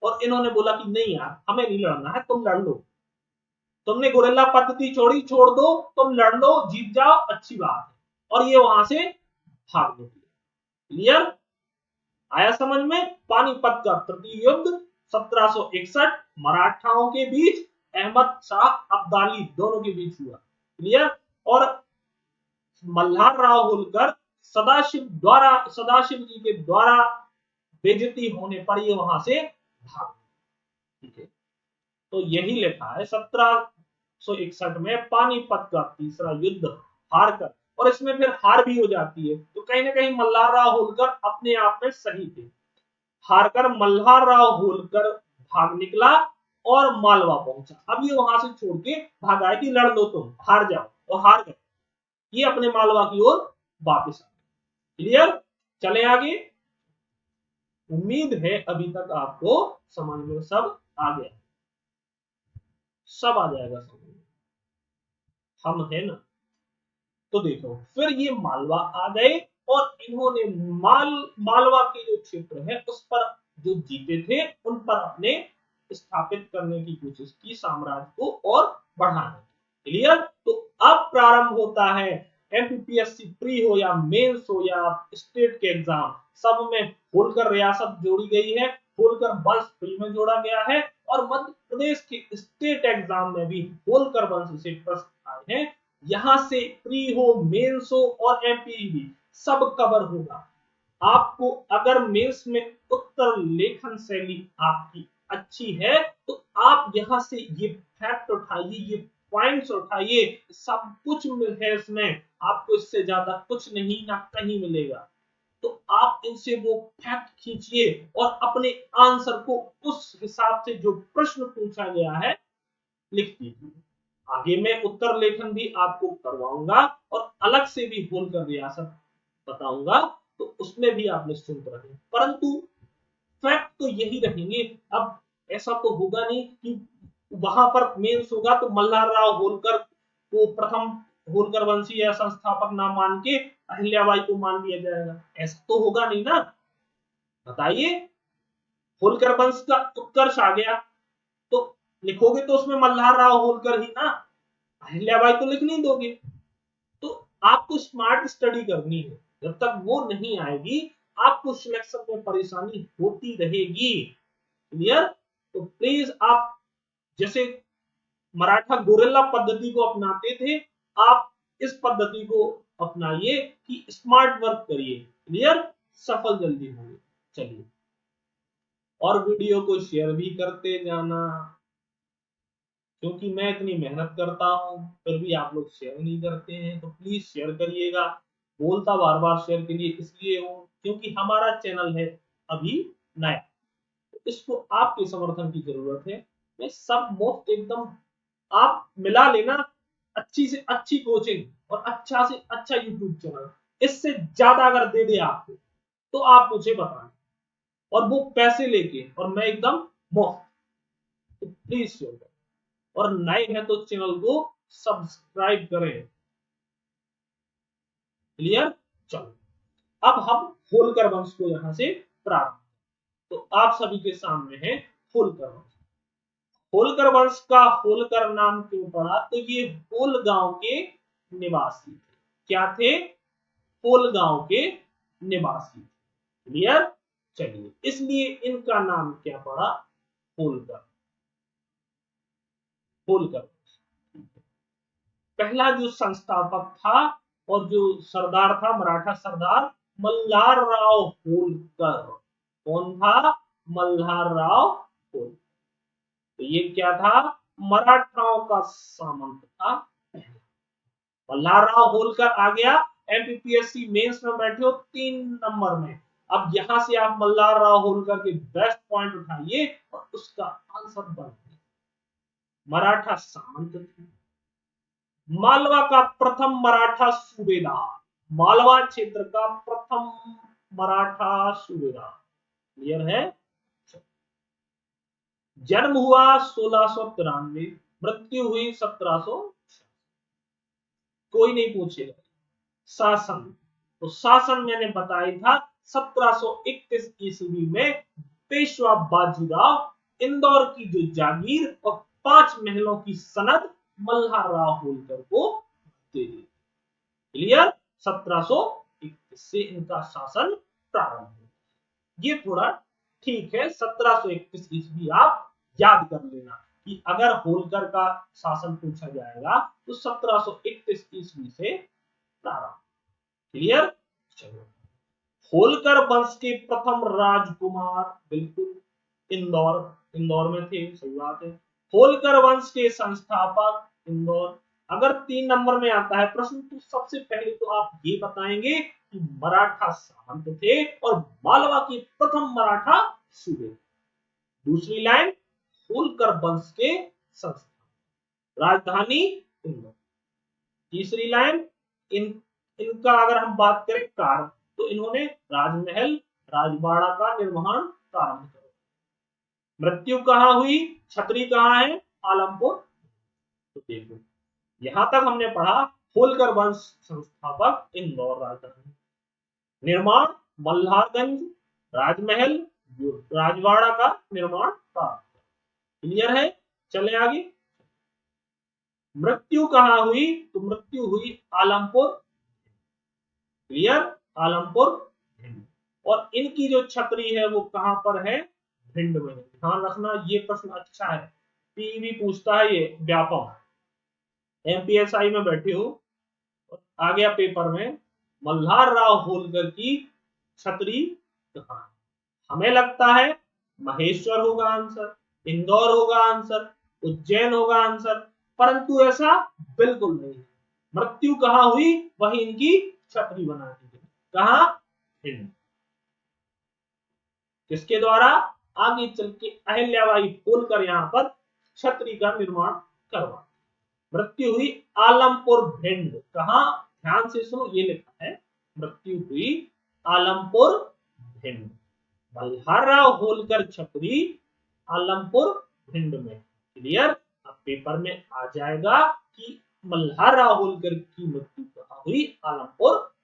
और इन्होंने बोला कि नहीं यार हमें नहीं लड़ना है, तुम लड़ लो, तुमने गोरिल्ला पद्धति छोड़ी, छोड़ दो, तुम लड़ लो, जीत जाओ, अच्छी बात है। और ये वहां से भाग निकले। क्लियर, आया समझ में। पानीपत का तृतीय युद्ध 1761 मराठाओं के बीच, अहमद शाह अब्दाली दोनों के बीच हुआ। क्लियर। और मल्हारराव होलकर सदाशिव जी के द्वारा बेइज्जती होने पर ये वहां से भाग, ठीक है। तो यही लिखा है 1761 में पानीपत का तीसरा युद्ध हार कर, और इसमें फिर हार भी हो जाती है, तो कहीं ना कहीं मल्हारराव होलकर अपने आप में सही थे। हारकर मल्हारराव होलकर भाग निकला और मालवा पहुंचा। अब ये वहां से छोड़ के भागा कि लड़ लो तुम, हार जाओ, और हार गए। ये अपने मालवा की ओर वापस आ गए। क्लियर, चले आगे। उम्मीद है अभी तक आपको समझ में सब आ गया, सब आ जाएगा समझ में, हम है ना। तो देखो फिर ये मालवा आ गए और इन्होंने मालवा के जो क्षेत्र है उस पर जो जीते थे उन पर अपने स्थापित करने की कोशिश की, साम्राज्य को और बढ़ाने की। क्लियर। तो अब प्रारंभ होता है एमपीपीएससी प्री हो या मेंस हो या स्टेट के एग्जाम, सब में होलकर रियासत जोड़ी गई है, होलकर वंश प्री में जोड़ा गया है, और मध्य प्रदेश के स्टेट एग्जाम में भी होलकर वंश से प्रश्न आए हैं। यहां से प्री हो, मेंस हो और एमपी भी सब कवर होगा। आपको अगर मेंस में उत्तर लेखन शैली आपकी अच्छी है तो आप यहां से ये फैक्ट उठाइए, ये पॉइंट्स उठाइए, सब कुछ है इसमें, आपको इससे ज्यादा कुछ नहीं ना कहीं मिलेगा। तो आप इनसे वो फैक्ट खींचिए और अपने आंसर को उस हिसाब से जो प्रश्न पूछा गया है लिख दीजिए। आगे मैं उत्तर लेखन भी आपको करवाऊंगा और अलग से भी होलकर रियासत बताऊंगा, तो उसमें भी आप निश्चिंत रहें। परंतु फैक्ट तो यही रहेंगे। अब ऐसा तो होगा नहीं कि वहां पर मेंस होगा तो मल्हारराव होलकर को प्रथम होलकर वंशी या संस्थापक नाम मान के अहिल्याबाई को मान लिया जाएगा, ऐसा तो होगा नहीं ना। बताइए, होलकर वंश का उत्कर्ष आ गया तो लिखोगे तो उसमें मल्हारराव होलकर ही ना, अहिल्याबाई तो लिख नहीं दोगे। तो आपको स्मार्ट स्टडी करनी है, जब तक वो नहीं आएगी आपको सिलेक्शन में परेशानी होती रहेगी। क्लियर। तो प्लीज आप जैसे मराठा गोरिल्ला पद्धति को अपनाते थे, आप इस पद्धति को अपनाइए कि स्मार्ट वर्क करिए। क्लियर, सफल जल्दी होंगे। चलिए, और वीडियो को शेयर भी करते जाना, क्योंकि मैं इतनी मेहनत करता हूं फिर भी आप लोग शेयर नहीं करते हैं, तो प्लीज शेयर करिएगा। बोलता बार बार शेयर के लिए इसलिए हूं क्योंकि हमारा चैनल है अभी नया, तो इसको आपके समर्थन की जरूरत है। मैं सब मुफ्त एकदम, आप मिला लेना अच्छी से अच्छी कोचिंग और अच्छा से अच्छा यूट्यूब चैनल, इससे ज्यादा अगर दे दे आपको तो आप मुझे बताएं, और वो पैसे लेके और मैं एकदम मुफ्त, तो प्लीज शेयर करें। और नए हैं तो चैनल को सब्सक्राइब करें। क्लियर। चलो अब हम होलकर वंश को यहां से प्रारंभ, तो आप सभी के सामने है होलकर वंश। होलकर वंश का होलकर नाम क्यों पड़ा? तो ये होल गांव के निवासी थे। क्या थे? होल गांव के निवासी। क्लियर? चलिए, इसलिए इनका नाम क्या पड़ा? होलकर। होलकर। पहला जो संस्थापक था और जो सरदार था, मराठा सरदार, मल्हार राव होलकर। कौन था? मल्हार राव होलकर। तो ये क्या था? मराठाओं का सामंत था। मल्हार राव होलकर आ गया। एमपीपीएससी मेंस में बैठे हो 3 नंबर में। अब यहां से आप मल्हार राव होलकर के बेस्ट पॉइंट उठाइए और उसका आंसर बनाइए। मराठा सामंत थे। मालवा का प्रथम मराठा सूबेदार। मालवा क्षेत्र का प्रथम मराठा सूबेदार। क्लियर है? जन्म हुआ 1693, मृत्यु हुई 1700। कोई नहीं पूछेगा। शासन, तो शासन मैंने बताया था 1731 ईस्वी में पेशवा बाजीराव इंदौर की जो जागीर और 5 महलों की सनद मल्हार राव होलकर को दे दी। क्लियर? 1731 से इनका शासन प्रारंभ हुआ। ये थोड़ा ठीक है, 1731 ईस्वी आप याद कर लेना कि अगर होलकर का शासन पूछा जाएगा तो 1731 ईस्वी से प्रारंभ। क्लियर? चलो, होलकर वंश के प्रथम राजकुमार, बिल्कुल इंदौर, इंदौर में थे, सही बात है। होलकर वंश के संस्थापक, इंदौर। अगर 3 नंबर में आता है प्रश्न तो सबसे पहले तो आप ये बताएंगे कि मराठा सामंत थे और मालवा के प्रथम मराठा सूबे। दूसरी लाइन, होलकर वंश के संस्थापक, राजधानी इंदौर। तीसरी लाइन, इन इनका अगर हम बात करें कारण, तो इन्होंने राजमहल, राजवाड़ा का निर्माण प्रारंभ किया। मृत्यु कहां हुई? छतरी कहां है? आलमपुर। तो देखो, यहां तक हमने पढ़ा होलकर वंश संस्थापक इंदौर राजधानी, निर्माण मल्हारगंज, राजमहल, राजवाड़ा का निर्माण प्रारंभ। क्लियर है? चले आगे। मृत्यु कहां हुई? तो मृत्यु हुई आलमपुर। क्लियर? आलमपुर भिंड। और इनकी जो छतरी है वो कहां पर है? भिंड में। ध्यान रखना, ये प्रश्न अच्छा है, पीवी पूछता है ये व्यापक। एमपीएसआई में बैठे हो, आ गया पेपर में, मल्हार राव होलकर की छतरी कहां? हमें लगता है महेश्वर होगा आंसर, इंदौर होगा आंसर, उज्जैन होगा आंसर, परंतु ऐसा बिल्कुल नहीं है। मृत्यु कहां हुई? वही इनकी छतरी बना दी गई। कहां? भिंड। किसके द्वारा? आगे चल के अहिल्याबाई होलकर यहां पर छतरी का निर्माण करवा। मृत्यु हुई आलमपुर भिंड। कहां? ध्यान से सुनो, ये लिखा है मृत्यु हुई आलमपुर भिंड। मल्हार राव होलकर छतरी आलमपुर भिंड में। क्लियर? अब पेपर में आ जाएगा कि मल्हार राव होलकर की मृत्यु कहां हुई? आलमपुर।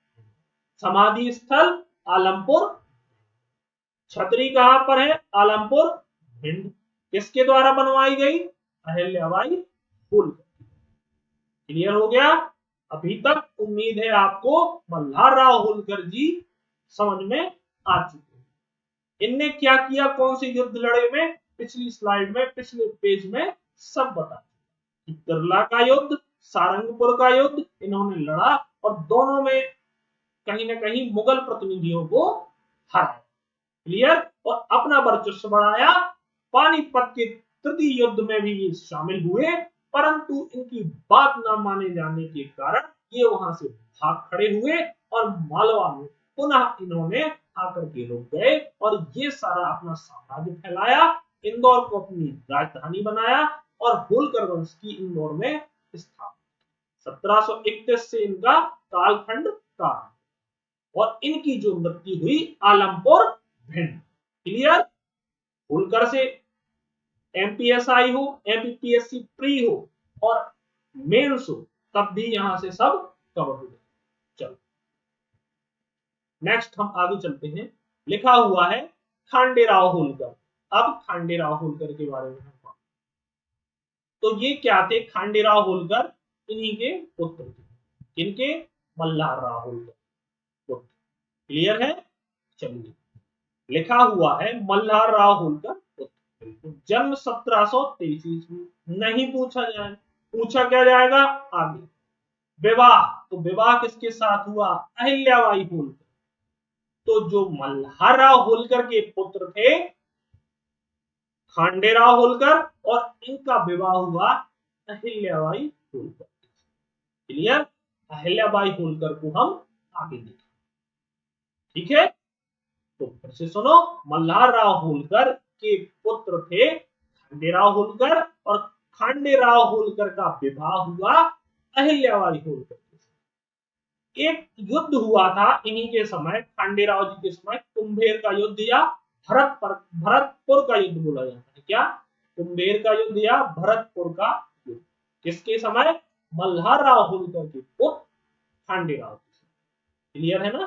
समाधि स्थल आलमपुर। छतरी कहां पर है? आलमपुर भिंड। किसके द्वारा बनवाई गई? अहिल्याबाई होलकर। क्लियर हो गया? अभी तक उम्मीद है आपको मल्हार राव होलकर जी समझ में आ चुके हैं। इनने क्या किया, कौन से युद्ध लड़े में, पिछली स्लाइड में, पिछले पेज में सब बता दिया। तिरला का युद्ध, सारंगपुर का युद्ध इन्होंने लड़ा और दोनों में कहीं ना कहीं मुगल प्रतिनिधियों को हराया। क्लियर? और अपना वर्चस्व बढ़ाया। पानीपत के तृतीय युद्ध में भी ये शामिल हुए, परंतु इनकी बात न माने जाने के कारण ये वहां से भाग खड़े हुए और मालवा में पुनः इन्होंने आकर के रुक गए और ये सारा अपना साम्राज्य फैलाया, इंदौर को अपनी राजधानी बनाया और होलकर वंश की इंदौर में स्थापना। 1731 से इनका कालखंड प्रारंभ और इनकी जो मृत्यु हुई आलमपुर भिंड। क्लियर? होलकर से एमपीएसआई हो, एमपीपीएससी प्री हो और मेंस हो, तब भी यहां से सब कवर हो गए। चलो नेक्स्ट हम आगे चलते हैं। लिखा हुआ है खांडेराव होलकर। अब खांडेराव होलकर के बारे में हम तो ये क्या थे? खांडेराव होलकर इन्हीं के पुत्र थे। किनके? मल्हारराव होलकर पुत्र। क्लियर है? चलिए, लिखा हुआ है मल्हारराव होलकर पुत्र। जन्म 1723 ईस्वी। नहीं पूछा जाए, पूछा क्या जाएगा आगे? विवाह, तो विवाह किसके साथ हुआ? अहिल्याबाई होलकर। तो जो मल्हारराव होलकर के पुत्र थे खांडेराव होलकर, और इनका विवाह हुआ अहिल्याबाई होलकर। क्लियर? अहिल्याबाई होलकर को हम आगे देखें। ठीक है, तो फिर से सुनो। मल्हारराव होलकर के पुत्र थे खांडेराव होलकर, और खांडेराव होलकर का विवाह हुआ अहिल्याबाई होलकर। एक युद्ध हुआ था इन्हीं के समय, खांडेराव जी के समय, कुंभेर का युद्ध या भरतपुर का युद्ध बोला जाता है। क्या? कुंभेर का युद्ध या भरतपुर का युद्ध। किसके समय? मल्हारराव होलकर के पुत्र खांडेराव। क्लियर है ना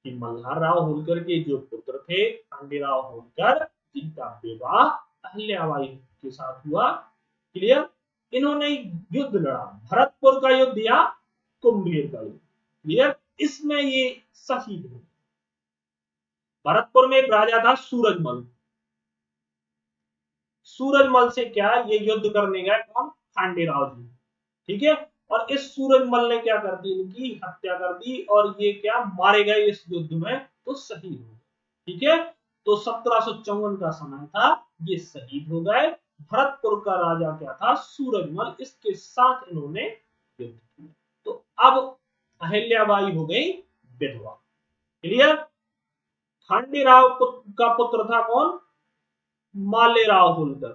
कि मल्हारराव होलकर के जो पुत्र थे खांडेराव होलकर, जिनका विवाह अहिल्याबाई के साथ हुआ। क्लियर? इन्होंने युद्ध लड़ा, भरतपुर का युद्ध या कुंभेर का युद्ध। क्लियर? इसमें ये शहीद हुए। भरतपुर में एक राजा था सूरजमल। सूरजमल से क्या ये युद्ध करने गए? कौन? खांडेराव जी। ठीक है, और इस सूरजमल ने क्या कर दी? इनकी हत्या कर दी, और ये क्या मारे गए इस युद्ध में, तो शहीद हो गए। ठीक है, तो 1754 का समय था, ये शहीद हो गए। भरतपुर का राजा क्या था? सूरजमल। इसके साथ इन्होंने युद्ध किया। तो अब अहिल्याबाई हो गई विधवा। क्लियर? खांडेराव का पुत्र था कौन? मालेराव होलकर।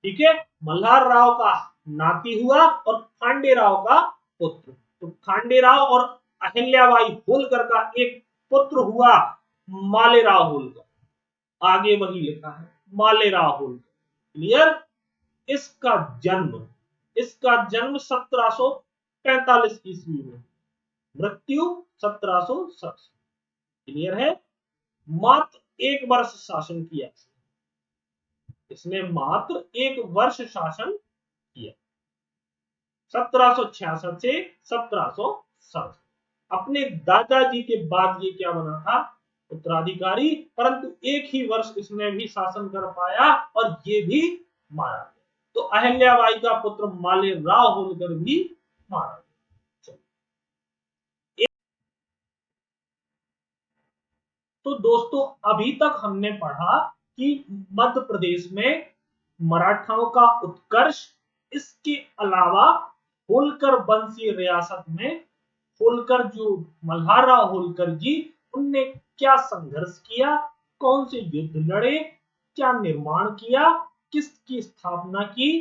ठीक है, मल्हारराव का नाती हुआ और खांडेराव का पुत्र। तो खांडेराव और अहिल्याबाई होलकर का एक पुत्र हुआ मालेराव होलकर। आगे वही लिखा है मालेराव होलकर। क्लियर? इसका जन्म 1745 ईस्वी में, मृत्यु 1760। क्लियर है? मात्र 1 वर्ष शासन किया इसने, मात्र 1 वर्ष शासन किया, 1766 से 1767। अपने दादाजी के बाद ये क्या बना था? उत्तराधिकारी। परंतु 1 ही वर्ष इसने भी शासन कर पाया, और ये भी मारा गया। तो अहिल्याबाई का पुत्र मालेराव होलकर भी मारा गया। तो दोस्तों, अभी तक हमने पढ़ा कि मध्य प्रदेश में मराठाओं का उत्कर्ष, इसके अलावा होलकर वंशीय रियासत में होलकर, जो मल्हारराव होलकर जी, उनने क्या संघर्ष किया, कौन से युद्ध लड़े, क्या निर्माण किया, किसकी स्थापना की,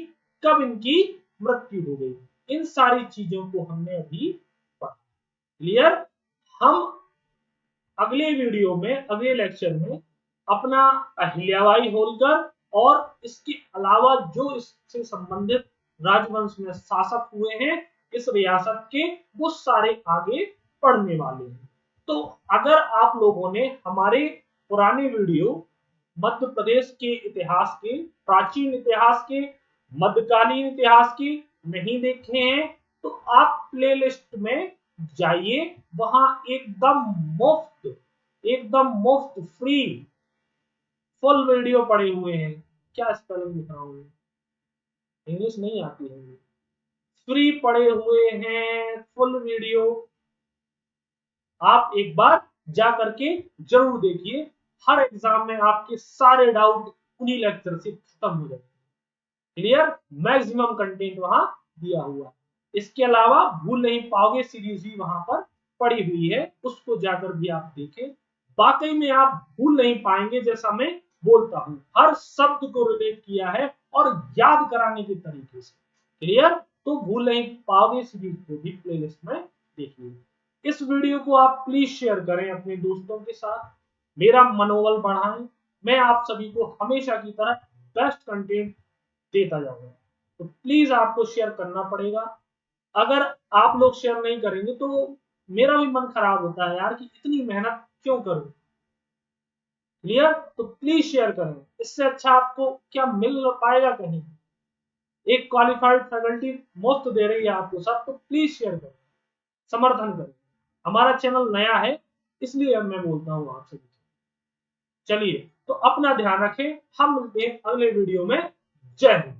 कब इनकी मृत्यु हो गई, इन सारी चीजों को हमने अभी पढ़ा। क्लियर? हम अगले वीडियो में, अगले लेक्चर में अपना अहिल्याबाई होलकर और इसके अलावा जो इससे संबंधित राजवंश में शासक हुए हैं इस रियासत के, वो सारे आगे पढ़ने वाले हैं। तो अगर आप लोगों ने हमारे पुराने वीडियो मध्य प्रदेश के इतिहास के, प्राचीन इतिहास के, मध्यकालीन इतिहास के नहीं देखे हैं, तो आप प्लेलिस्ट में जाइए। वहां एकदम मुफ्त फ्री फुल वीडियो पड़े हुए हैं। क्या स्पेलिंग लिख रहा हूं? इंग्लिश नहीं आती है। फ्री पड़े हुए हैं फुल वीडियो, आप एक बार जा करके जरूर देखिए। हर एग्जाम में आपके सारे डाउट उन्हीं लेक्चर से खत्म हो जाएंगे। क्लियर? मैक्सिमम कंटेंट वहां दिया हुआ है। इसके अलावा भूल नहीं पाओगे सीरीज भी वहां पर पड़ी हुई है, उसको जाकर भी आप देखें। वाकई में आप भूल नहीं पाएंगे, जैसा मैं बोलता हूं, हर शब्द को रिलेट किया है और याद कराने के तरीके से। क्लियर? तो भूल नहीं पाओगे सीरीज को भी प्लेलिस्ट में देखिए। इस वीडियो को आप प्लीज शेयर करें अपने दोस्तों के साथ, मेरा मनोबल बढ़ाएं। मैं आप सभी को हमेशा की तरह बेस्ट कंटेंट देता जाऊंगा, तो प्लीज आपको शेयर करना पड़ेगा। अगर आप लोग शेयर नहीं करेंगे तो मेरा भी मन खराब होता है यार, कि इतनी मेहनत क्यों करूं। क्लियर? तो प्लीज शेयर करें, इससे अच्छा आपको क्या मिल पाएगा कहीं। एक क्वालिफाइड फैकल्टी मुफ्त दे रही है आपको सब, तो प्लीज शेयर करें, समर्थन करें। हमारा चैनल नया है इसलिए अब मैं बोलता हूँ आपसे। चलिए तो अपना ध्यान रखें, हम मिलते हैं अगले वीडियो में। जय हिंद।